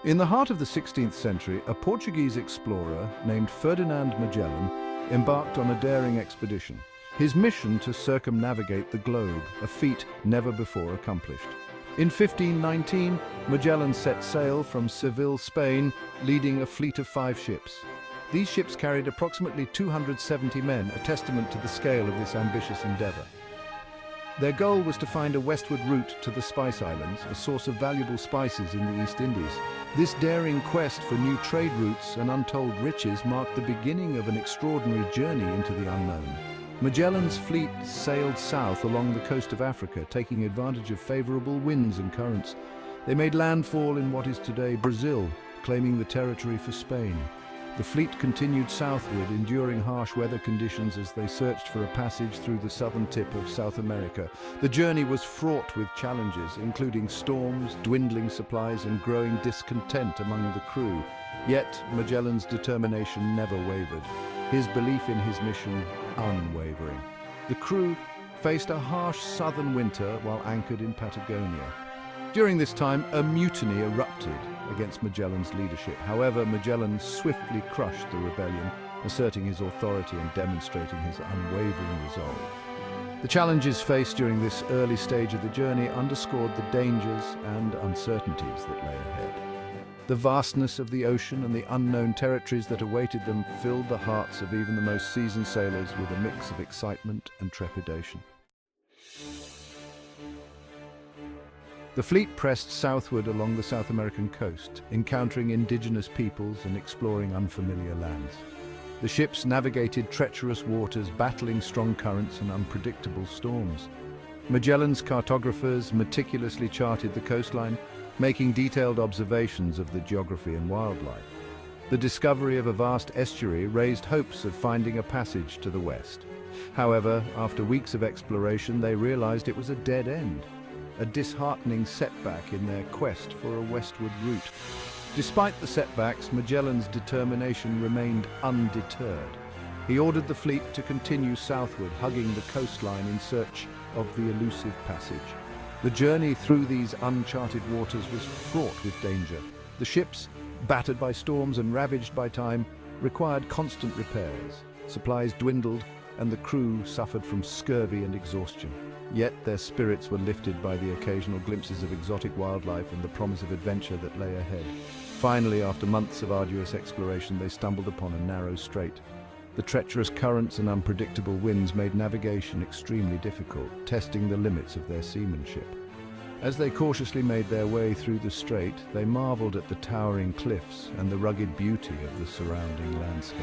In the heart of the 16th century, a Portuguese explorer named Ferdinand Magellan embarked on a daring expedition. His mission to circumnavigate the globe, a feat never before accomplished. In 1519, Magellan set sail from Seville, Spain, leading a fleet of 5 ships. These ships carried approximately 270 men, a testament to the scale of this ambitious endeavor. Their goal was to find a westward route to the Spice Islands, a source of valuable spices in the East Indies. This daring quest for new trade routes and untold riches marked the beginning of an extraordinary journey into the unknown. Magellan's fleet sailed south along the coast of Africa, taking advantage of favorable winds and currents. They made landfall in what is today Brazil, claiming the territory for Spain. The fleet continued southward, enduring harsh weather conditions as they searched for a passage through the southern tip of South America. The journey was fraught with challenges, including storms, dwindling supplies, and growing discontent among the crew. Yet Magellan's determination never wavered, his belief in his mission unwavering. The crew faced a harsh southern winter while anchored in Patagonia. During this time, a mutiny erupted against Magellan's leadership. However, Magellan swiftly crushed the rebellion, asserting his authority and demonstrating his unwavering resolve. The challenges faced during this early stage of the journey underscored the dangers and uncertainties that lay ahead. The vastness of the ocean and the unknown territories that awaited them filled the hearts of even the most seasoned sailors with a mix of excitement and trepidation. The fleet pressed southward along the South American coast, encountering indigenous peoples and exploring unfamiliar lands. The ships navigated treacherous waters, battling strong currents and unpredictable storms. Magellan's cartographers meticulously charted the coastline, making detailed observations of the geography and wildlife. The discovery of a vast estuary raised hopes of finding a passage to the west. However, after weeks of exploration, they realized it was a dead end, a disheartening setback in their quest for a westward route. Despite the setbacks, Magellan's determination remained undeterred. He ordered the fleet to continue southward, hugging the coastline in search of the elusive passage. The journey through these uncharted waters was fraught with danger. The ships, battered by storms and ravaged by time, required constant repairs. Supplies dwindled, and the crew suffered from scurvy and exhaustion. Yet their spirits were lifted by the occasional glimpses of exotic wildlife and the promise of adventure that lay ahead. Finally, after months of arduous exploration, they stumbled upon a narrow strait. The treacherous currents and unpredictable winds made navigation extremely difficult, testing the limits of their seamanship. As they cautiously made their way through the strait, they marveled at the towering cliffs and the rugged beauty of the surrounding landscape.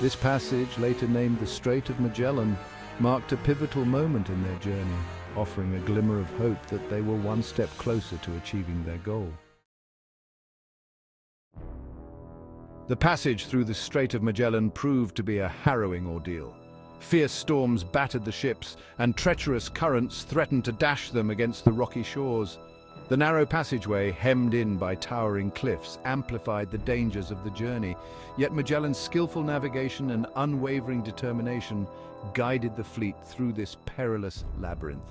This passage, later named the Strait of Magellan, marked a pivotal moment in their journey, offering a glimmer of hope that they were one step closer to achieving their goal. The passage through the Strait of Magellan proved to be a harrowing ordeal. Fierce storms battered the ships, and treacherous currents threatened to dash them against the rocky shores. The narrow passageway, hemmed in by towering cliffs, amplified the dangers of the journey. Yet Magellan's skillful navigation and unwavering determination guided the fleet through this perilous labyrinth.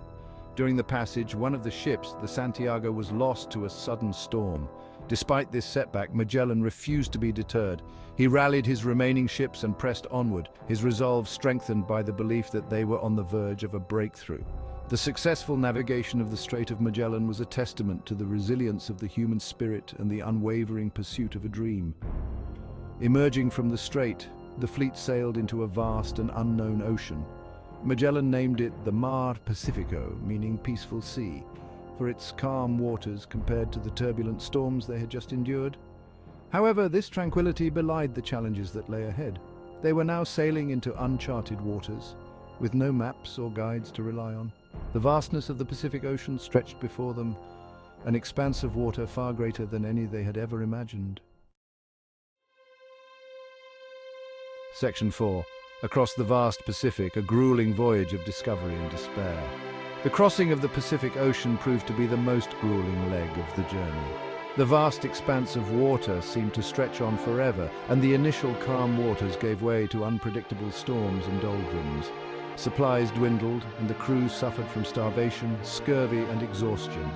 During the passage, one of the ships, the Santiago, was lost to a sudden storm. Despite this setback, Magellan refused to be deterred. He rallied his remaining ships and pressed onward, his resolve strengthened by the belief that they were on the verge of a breakthrough. The successful navigation of the Strait of Magellan was a testament to the resilience of the human spirit and the unwavering pursuit of a dream. Emerging from the strait, the fleet sailed into a vast and unknown ocean. Magellan named it the Mar Pacifico, meaning peaceful sea, for its calm waters compared to the turbulent storms they had just endured. However, this tranquility belied the challenges that lay ahead. They were now sailing into uncharted waters, with no maps or guides to rely on. The vastness of the Pacific Ocean stretched before them, an expanse of water far greater than any they had ever imagined. Section 4. Across the vast Pacific, a grueling voyage of discovery and despair. The crossing of the Pacific Ocean proved to be the most grueling leg of the journey. The vast expanse of water seemed to stretch on forever, and the initial calm waters gave way to unpredictable storms and doldrums. Supplies dwindled, and the crew suffered from starvation, scurvy, and exhaustion.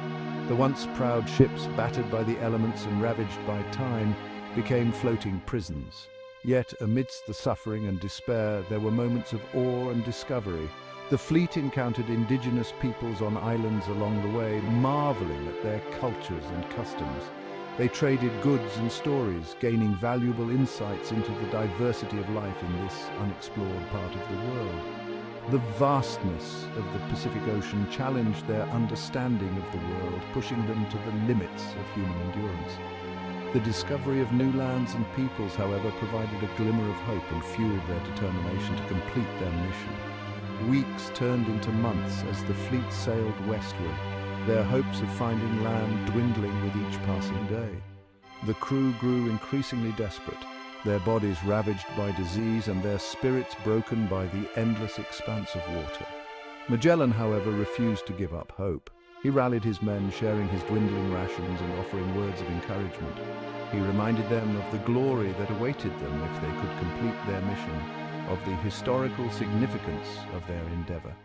The once proud ships, battered by the elements and ravaged by time, became floating prisons. Yet, amidst the suffering and despair, there were moments of awe and discovery. The fleet encountered indigenous peoples on islands along the way, marveling at their cultures and customs. They traded goods and stories, gaining valuable insights into the diversity of life in this unexplored part of the world. The vastness of the Pacific Ocean challenged their understanding of the world, pushing them to the limits of human endurance. The discovery of new lands and peoples, however, provided a glimmer of hope and fueled their determination to complete their mission. Weeks turned into months as the fleet sailed westward, their hopes of finding land dwindling with each passing day. The crew grew increasingly desperate, their bodies ravaged by disease and their spirits broken by the endless expanse of water. Magellan, however, refused to give up hope. He rallied his men, sharing his dwindling rations and offering words of encouragement. He reminded them of the glory that awaited them if they could complete their mission, of the historical significance of their endeavor.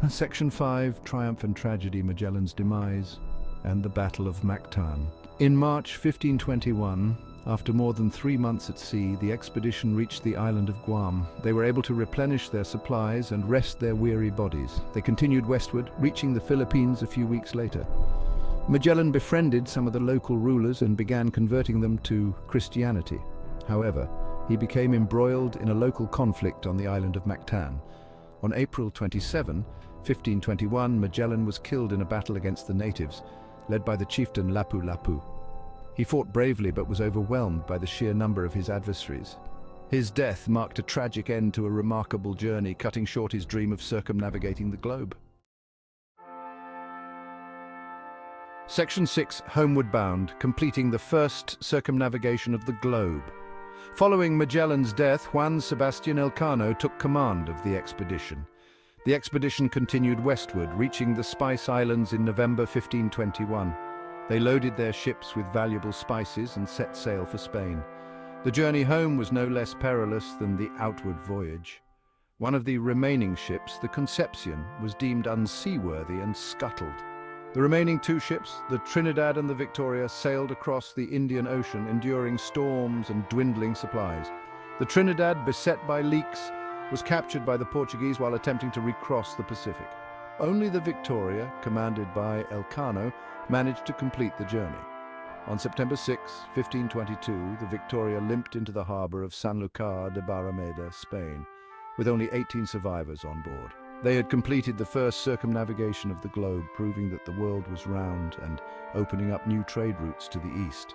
Section 5, Triumph and Tragedy, Magellan's Demise, and the Battle of Mactan. In March 1521, after more than 3 months at sea, the expedition reached the island of Guam. They were able to replenish their supplies and rest their weary bodies. They continued westward, reaching the Philippines a few weeks later. Magellan befriended some of the local rulers and began converting them to Christianity. However, he became embroiled in a local conflict on the island of Mactan. On April 27, 1521, Magellan was killed in a battle against the natives, led by the chieftain Lapu-Lapu. He fought bravely but was overwhelmed by the sheer number of his adversaries. His death marked a tragic end to a remarkable journey, cutting short his dream of circumnavigating the globe. Section 6, Homeward Bound, completing the first circumnavigation of the globe. Following Magellan's death, Juan Sebastian Elcano took command of the expedition. The expedition continued westward, reaching the Spice Islands in November 1521. They loaded their ships with valuable spices and set sail for Spain. The journey home was no less perilous than the outward voyage. One of the remaining ships, the Concepcion, was deemed unseaworthy and scuttled. The remaining 2 ships, the Trinidad and the Victoria, sailed across the Indian Ocean, enduring storms and dwindling supplies. The Trinidad, beset by leaks, was captured by the Portuguese while attempting to recross the Pacific. Only the Victoria, commanded by Elcano, managed to complete the journey. On September 6, 1522, the Victoria limped into the harbor of Sanlúcar de Barrameda, Spain, with only 18 survivors on board. They had completed the first circumnavigation of the globe, proving that the world was round and opening up new trade routes to the east.